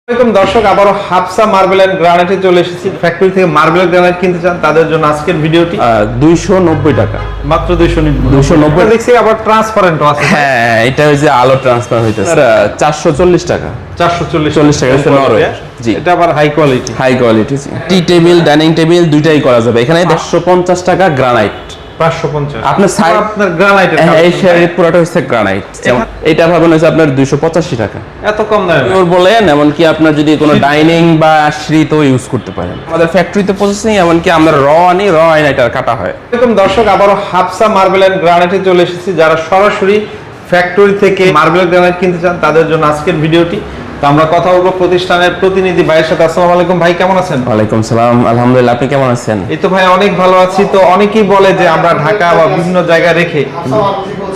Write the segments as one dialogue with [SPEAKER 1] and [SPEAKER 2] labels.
[SPEAKER 1] দর্শক আবারও Hafsa marble and গ্রানাইটে চলে এসেছি। ফ্যাক্টরি থেকে মার্বেল গ্রানাইট কিনতে চান তাদের জন্য আজকের ভিডিওটি
[SPEAKER 2] 290 টাকা
[SPEAKER 1] মাত্র 290 দেখছি। আবার ট্রান্সপারেন্ট আছে।
[SPEAKER 2] হ্যাঁ, এটা ওই যে আলো ট্রান্সফার হইতেছে 440 টাকা
[SPEAKER 1] 440
[SPEAKER 2] টাকা হচ্ছে নরওয়ে। জি,
[SPEAKER 1] এটা আবার high quality
[SPEAKER 2] tea table dining table দুইটাই করা যাবে। এখানে 150 টাকা গ্রানাইট
[SPEAKER 1] 550
[SPEAKER 2] আপনার
[SPEAKER 1] আপনার গ্রানাইটের
[SPEAKER 2] এই শেয়ারের পুরোটা হচ্ছে গ্রানাইট। যেমন এটা ভাবেন হচ্ছে আপনার 285 টাকা।
[SPEAKER 1] এত কম দামে
[SPEAKER 2] ওর বলেন এমন কি আপনার যদি কোনো ডাইনিং বা সিঁড়িতে ইউজ করতে পারেন। আমাদের ফ্যাক্টরিতে প্রসেসিং এমন কি আমরা র আনি এটা কাটা হয়।
[SPEAKER 1] এরকম দর্শক আবারও হাফসা মার্বেল এন্ড গ্রানাইটে চলে এসেছি। যারা সরাসরি ফ্যাক্টরি থেকে মার্বেল গ্রানাইট কিনতে চান তাদের জন্য আজকের ভিডিওটি। তো আমরা কথা বলবো প্রতিষ্ঠানের প্রতিনিধি ভাইয়ের সাথে। আসসালামু আলাইকুম ভাই, কেমন আছেন?
[SPEAKER 2] ওয়ালাইকুম সালাম, আলহামদুলিল্লাহ, আপনি কেমন আছেন?
[SPEAKER 1] এই তো ভাই অনেক ভালো আছি। তো অনেকেই বলে যে আমরা ঢাকা বা বিভিন্ন জায়গায় রেখে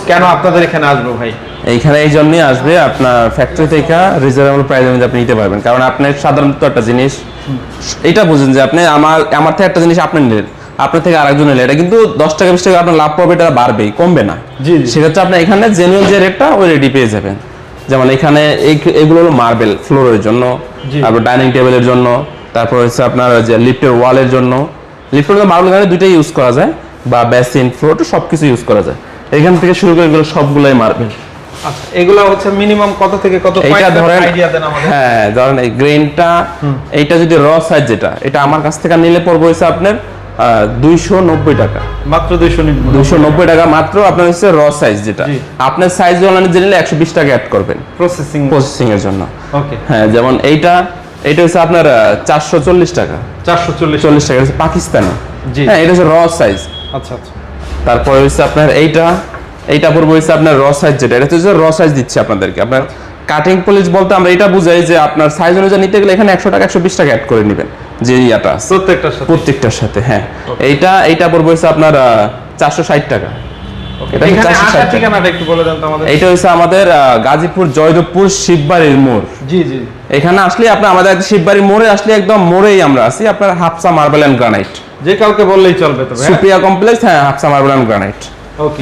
[SPEAKER 1] কেন আপনাদের এখানে আসবো ভাই?
[SPEAKER 2] এইখানে এই জন্যই আসবে, আপনার ফ্যাক্টরি থেকে রিজনেবল প্রাইসে আপনি নিতে পারবেন। কারণ আপনি সাধারণত একটা জিনিস এটা বুঝেন যে আপনি আমার থেকে একটা জিনিস আপনি নিলেন, আপনার থেকে আরেকজন নিলেন, এটা কিন্তু 10 টাকা 20 টাকা আপনার লাভ পাবে, এটা বাড়বেই, কমবে না।
[SPEAKER 1] জি,
[SPEAKER 2] সেক্ষেত্রে আপনি এখানে জেনুইন যে রেটটা ওই রেডি পেয়ে যাবেন। যেমন এখানে এগুলো হলো মার্বেল ফ্লোরের জন্য, তারপর ডাইনিং টেবিলের জন্য, তারপর হচ্ছে আপনার যে লিফটের ওয়ালের জন্য। লিফটের মার্বেল এখানে দুইটাই ইউজ করা যায়, বা বেসিন ফ্লোর সবকিছু ইউজ করা যায়। এখান থেকে শুরু করে এগুলো সবগুলাই মার্বেল।
[SPEAKER 1] আচ্ছা, এগুলো হচ্ছে মিনিমাম কত থেকে কত
[SPEAKER 2] এইটা ধরেন
[SPEAKER 1] আইডিয়া দেন আমাদের।
[SPEAKER 2] হ্যাঁ, ধরেন এই গ্রেনটা এইটা যদি র সাইজ যেটা, এটা আমার কাছ থেকে নিলে পড়বে হচ্ছে আপনার 290 টাকা
[SPEAKER 1] মাত্র
[SPEAKER 2] 290 টাকা মাত্র। আপনার হচ্ছে র সাইজ যেটা, আপনার সাইজ অনলাইনে নিলে 120 টাকা অ্যাড করবেন প্রসেসিং এর জন্য।
[SPEAKER 1] ওকে,
[SPEAKER 2] হ্যাঁ, যেমন এটা হচ্ছে আপনার 440 টাকা 440 টাকা হচ্ছে পাকিস্তানি। হ্যাঁ, এটা হচ্ছে র সাইজ।
[SPEAKER 1] আচ্ছা আচ্ছা।
[SPEAKER 2] তারপরে হচ্ছে আপনার এইটা পড়বে হচ্ছে আপনার র সাইজ যেটা, এটা হচ্ছে র সাইজ দিচ্ছে আপনাদেরকে। আপনার কাটিং পলিশ বলতে আমরা এটা বুঝাই যে আপনার সাইজ অনুযায়ী নিতে গেলে এখানে 100 টাকা 120 টাকা অ্যাড করে নেবেন যে ইয়াটা প্রত্যেকটার সাথে। হ্যাঁ, এইটা পড়বে হচ্ছে আপনার 460 টাকা।
[SPEAKER 1] এটা 460 ঠিকানাটা একটু বলে দেন তো আমাদের।
[SPEAKER 2] এটা হচ্ছে আমাদের গাজীপুর জয়দেবপুর শিববাড়ির মোড়।
[SPEAKER 1] জি জি,
[SPEAKER 2] এখানে আসলে আপনার আমাদের শিববাড়ির মোড়ে আসলে একদম মোড়েই আমরা আছি। আপনার হাফসা মার্বেল এন্ড গ্রানাইট,
[SPEAKER 1] যে কাউকে বললেই চলবে তো।
[SPEAKER 2] সুপ্রিয়া কমপ্লেক্স, হ্যাঁ, হাফসা মার্বেল এন্ড গ্রানাইট।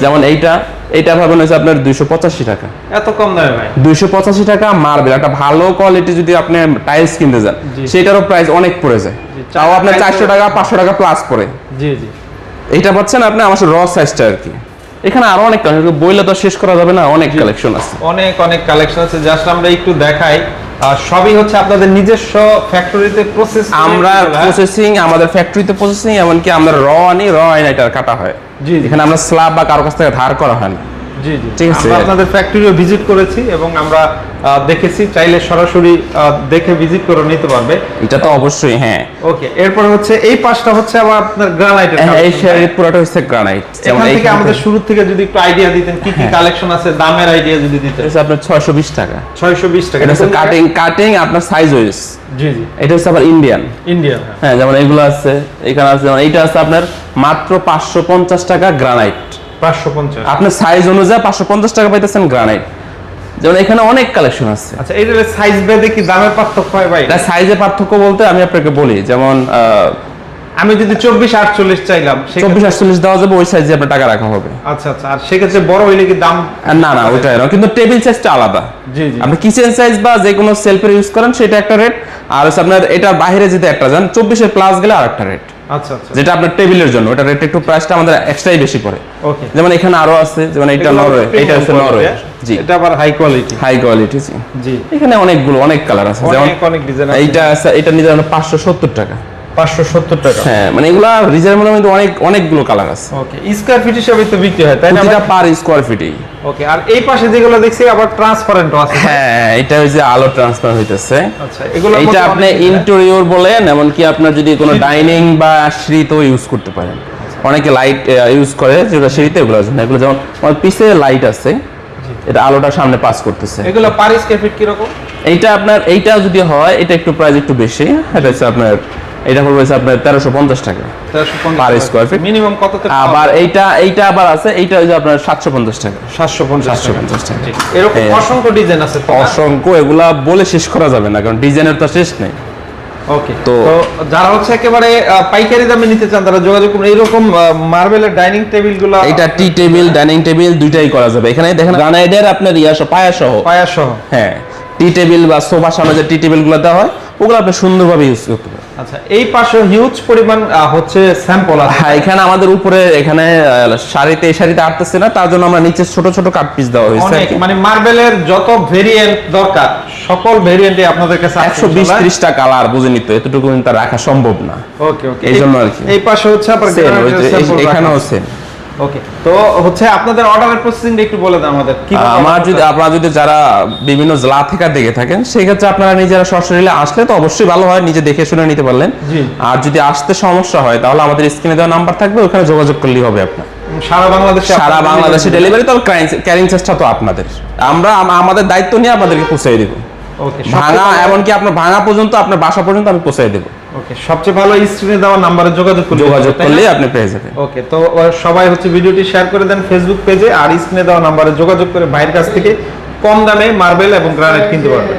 [SPEAKER 2] যেমন এইটা ভাবেন হচ্ছে আপনার 285 টাকা।
[SPEAKER 1] এত কম দামে ভাই?
[SPEAKER 2] 285 টাকা মার্বেল। একটা ভালো কোয়ালিটি যদি আপনি টাইলস কিনতে যান সেটারও প্রাইস অনেক পড়ে যায়, তাও আপনার 400 টাকা 500 টাকা প্লাস পড়ে।
[SPEAKER 1] জি জি,
[SPEAKER 2] এইটা পাচ্ছেন আপনি আমার র সাইজটা আর কি। এখানে আরো অনেক কালেকশন, বইলে তো শেষ করা যাবে না, অনেক কালেকশন আছে,
[SPEAKER 1] অনেক কালেকশন আছে। জাস্ট আমরা একটু দেখাই। সবই হচ্ছে আপনাদের নিজস্ব ফ্যাক্টরিতে প্রসেস,
[SPEAKER 2] আমরা প্রসেসিং, আমাদের ফ্যাক্টরিতে প্রসেসিং, এমনকি আমরা র আনি এটা কাটা হয়। জি, এখানে আমরা স্ল্যাব বা কারো কাছ থেকে ধার করা হয় না।
[SPEAKER 1] জি জি, ঠিক আছে। আমরা আপনাদের ফ্যাক্টরিও ভিজিট করেছি এবং আমরা দেখেছি, চাইলে সরাসরি দেখে ভিজিট করে নিতে পারবে।
[SPEAKER 2] এটা তো অবশ্যই। হ্যাঁ,
[SPEAKER 1] ওকে। এরপর হচ্ছে এই পাশটা হচ্ছে আবার আপনার গ্রানাইটের।
[SPEAKER 2] এই শেয়ারের পুরোটা হচ্ছে গ্রানাইট।
[SPEAKER 1] যেমন এই থেকে আমাদের শুরু থেকে যদি একটু আইডিয়া দিতেন কি কি কালেকশন আছে, দামের আইডিয়া যদি দিতেন।
[SPEAKER 2] এটা আপনার 620 টাকা
[SPEAKER 1] 620 টাকা।
[SPEAKER 2] এটা হচ্ছে কাটিং আপনার সাইজ ওয়াইজ।
[SPEAKER 1] জি জি,
[SPEAKER 2] এটা হচ্ছে আবার ইন্ডিয়ান। হ্যাঁ, যেমন এগুলো আছে, এখানে আছে, যেমন এইটা আছে আপনার মাত্র 550 টাকা গ্রানাইট।
[SPEAKER 1] 550
[SPEAKER 2] আপনার সাইজ অনুযায়ী 550 টাকা পাইতেছেন গ্রানাইট। যেমন এখানে অনেক কালেকশন আছে।
[SPEAKER 1] আচ্ছা, এটার সাইজ ভেদে কি দামের পার্থক্য হয় ভাই?
[SPEAKER 2] এটা সাইজে পার্থক্য বলতে আমি আপনাকে বলি, যেমন
[SPEAKER 1] আমি যদি 24-48 চাইলাম,
[SPEAKER 2] 24-48 দেওয়া যাবে, ওই সাইজে আপনার টাকা রাখা হবে।
[SPEAKER 1] আচ্ছা আচ্ছা। আর সেক্ষেত্রে বড় হইলে কি দাম?
[SPEAKER 2] না ওইটাই না, কিন্তু টেবিল সাইজটা আলাদা।
[SPEAKER 1] জি জি,
[SPEAKER 2] আপনি কিচেন সাইজ বা যে কোনো সেলফের ইউজ করেন সেটা একটা রেট, আর আপনার এটা বাইরে যদি একটা যান 24 এর প্লাস গেলে আরেকটা রেট।
[SPEAKER 1] আচ্ছা আচ্ছা,
[SPEAKER 2] যেটা আপনার টেবিলের জন্য ওটা রেট একটু প্রাইসটা আমাদের এক্সট্রাই বেশি পড়ে।
[SPEAKER 1] ওকে।
[SPEAKER 2] যেমন এখানে আরো আছে, যেমন এটা নরওয়ে, এটা হচ্ছে নরওয়ে। জি,
[SPEAKER 1] এটা আবার হাই কোয়ালিটি। জি,
[SPEAKER 2] এখানে অনেক কালার আছে, যেমন
[SPEAKER 1] অনেক ডিজাইন আছে।
[SPEAKER 2] এটা নিতে 570 টাকা।
[SPEAKER 1] 570 টাকা।
[SPEAKER 2] হ্যাঁ, মানে এগুলা রিজনেবল মধ্যে অনেকগুলো কালার আছে।
[SPEAKER 1] ওকে, স্কয়ার ফিট হিসেবে তো বিক্রি হয়, তাই না?
[SPEAKER 2] এটা পার স্কয়ার ফিটই।
[SPEAKER 1] ওকে। আর এই পাশে যেগুলো দেখছি আবার ট্রান্সপারেন্ট আছে।
[SPEAKER 2] হ্যাঁ, এটা হচ্ছে আলো ট্রান্সফার হইতেছে।
[SPEAKER 1] আচ্ছা, এগুলো
[SPEAKER 2] এটা আপনি ইন্টেরিয়র বলেন, এমনকি আপনার যদি কোনো ডাইনিং বা সিঁড়িতেও ইউজ করতে পারেন। অনেকে লাইট ইউজ করে, যেটা সিঁড়িতে এগুলোর জন্য। এগুলো যেমন আমার পিছে লাইট আছে, এটা আলোটা সামনে পাস করতেছে।
[SPEAKER 1] এগুলো পার স্কয়ার ফিট কি রকম?
[SPEAKER 2] এইটা যদি হয়, এটা একটু প্রাইস একটু বেশি। এটা হচ্ছে আপনার, এটা পড়বে আপনার 1350 টাকা পার স্কয়ার ফিট।
[SPEAKER 1] মিনিমাম কত থেকে?
[SPEAKER 2] আবার এইটা আবার আছে, এইটা হচ্ছে আপনার 750 টাকা।
[SPEAKER 1] 750 টাকা। এরকম অসংখ্য ডিজাইন আছে,
[SPEAKER 2] অসংখ্য, এগুলা বলে শেষ করা যাবে না, কারণ ডিজাইনের তো শেষ নেই।
[SPEAKER 1] ওকে। তো যারা হচ্ছে একেবারে পাইকারি দামে নিতে চান তারা যোগাযোগ করুন। এইরকম মার্বেলের ডাইনিং টেবিলগুলো,
[SPEAKER 2] এটা টি টেবিল ডাইনিং টেবিল দুইটাই করা যাবে। এখানে দেখেন গ্রানাইটের আপনার পায়া সহ।
[SPEAKER 1] হ্যাঁ,
[SPEAKER 2] টি টেবিল বা সোফার সামনে যে টি টেবিল গুলো দেওয়া হয় ওগুলো আপনি সুন্দরভাবে ইউজ করতে পারেন।
[SPEAKER 1] আচ্ছা, এই পাশে হিউজ পরিমাণ হচ্ছে স্যাম্পল আছে।
[SPEAKER 2] হ্যাঁ, এখানে আমাদের উপরে এখানে সারিতে এই সারিতে আটতেছে না, তার জন্য আমরা নিচে ছোট ছোট কাট পিস দেওয়া হয়েছে।
[SPEAKER 1] অনেক মানে মার্বেলের যত ভেরিয়েন্ট দরকার সকল ভেরিয়েন্টে আপনাদের কাছে
[SPEAKER 2] 120-30টা কালার বুঝে নিত, এতটুকু কিন্তু আর রাখা সম্ভব না।
[SPEAKER 1] ওকে ওকে,
[SPEAKER 2] এই জন্য আর কি।
[SPEAKER 1] এই পাশে হচ্ছে আবার
[SPEAKER 2] এখানেও সেম।
[SPEAKER 1] ওকে, তো হচ্ছে আপনাদের অর্ডারের প্রসেসিংটা একটু বলে দেন আমাদের।
[SPEAKER 2] আপনারা যদি যারা বিভিন্ন জেলা থেকে দেখে থাকেন সেই ক্ষেত্রে আপনারা নিজেরা সরাসরি আসলে তো অবশ্যই ভালো হয়, নিজে দেখে শুনে নিতে পারলেন। আর যদি আসতে সমস্যা হয় তাহলে আমাদের স্ক্রিনে দেওয়া নাম্বার থাকবে, ওখানে যোগাযোগ করলেই হবে। আপনার সারা বাংলাদেশে ডেলিভারি, তো ক্যারিং চেষ্টা তো আপনাদের, আমরা আমাদের দায়িত্ব নিয়ে আপনাদেরকে পৌঁছে দেব। ভাঙা এমনকি আপনার ভাঙা পর্যন্ত আপনার বাসা পর্যন্ত আমি পৌঁছে দেব।
[SPEAKER 1] ওকে, সবচেয়ে ভালো স্ক্রিনে দেওয়া নম্বরে যোগাযোগ
[SPEAKER 2] করলেই আপনি পেয়ে যাবেন।
[SPEAKER 1] ওকে, তো সবাই হচ্ছে ভিডিওটি শেয়ার করে দেন ফেসবুক পেজে, আর স্ক্রিনে দেওয়া নম্বরে যোগাযোগ করে ভাইয়ের কাছ থেকে কম দামে মার্বেল এবং গ্রানাইট কিনতে পারবেন।